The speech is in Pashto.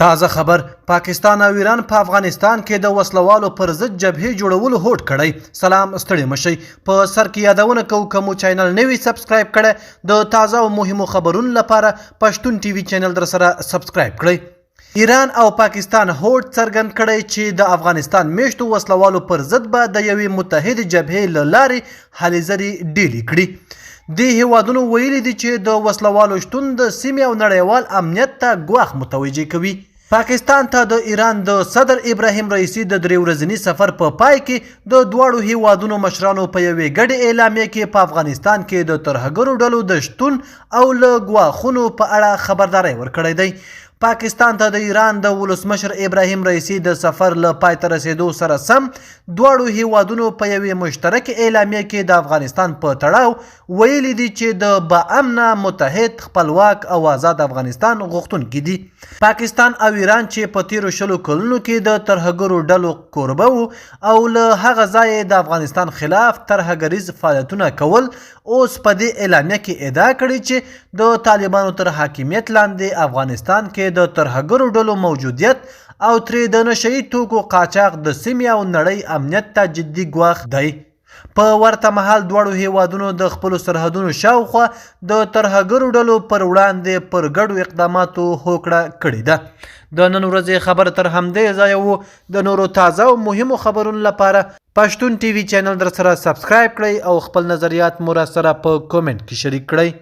تازه خبر پاکستان او ایران په افغانستان کې د وسلوالو پر ضد جبهې جوړولو هوډ کړی. سلام ستړي مشئ. په سر کې یادونه کوو که مو چینل نوی سبسکرایب کړی د تازه او مهمو خبرونو لپاره پښتون ټي وي چینل در سره سبسکرایب کړئ. ایران او پاکستان هوډ څرګند کړی چې د افغانستان میشتو وسلوالو پر ضد به د یوې متحدې جبهې له لارې هلې ځلې ډیلې کړي. دې هیوادونو ویلي دي چې د وسلوالو شتون د سیمې او نړیوال امنیت ته ګواښ متوجه کوي. پاکستان ته د ایران د صدر ابراهیم رئیسي د 3 ورځني سفر په پای کې د دواړو هیوادونو مشرانو په یوې ګډې اعلامیه کې په افغانستان کې د ترهګرو ډلو د شتون او له ګواښونو په اړه خبرداری ورکړی دی. پاکستان ته د ایران د ولسمشر ابراهیم رئیسي د سفر له پای ته رسیدو سره سم دواړو هیوادونو په یوې مشترکې اعلامیه کې د افغانستان په تړاو ویلي دي چې د باامنه متحد خپلواک او آزاد افغانستان غوښتونکي دي. پاکستان او ایران چې په تیرو 20 کلونو کې د ترهګرو ډلو کوربه وو او له هغه ځایه د افغانستان خلاف ترهګریز فعالیتونه کول، اوس په دې اعلامیه کې ادعا کړې چې د طالبانو تر حاکمیت لاندې افغانستان کې د ترهګرو ډلو موجودیت او ترې د نشهیي توکو قاچاق د سیمې او نړۍ امنیت ته جدي ګواښ دی. په ورته مهال دواړو هیوادونو د خپلو سرحدونو شاوخوا د ترهګرو ډلو پر وړاندې پر ګډو اقداماتو هوکړه کړې ده. د نن ورځې خبر تر همدې ځایه وو. د نورو تازه او مهمو خبرونو لپاره پښتون ټي وي چینل در سره سبسکرایب کړئ او خپل نظریات مو را سره په کومنټ کې شریک کړئ.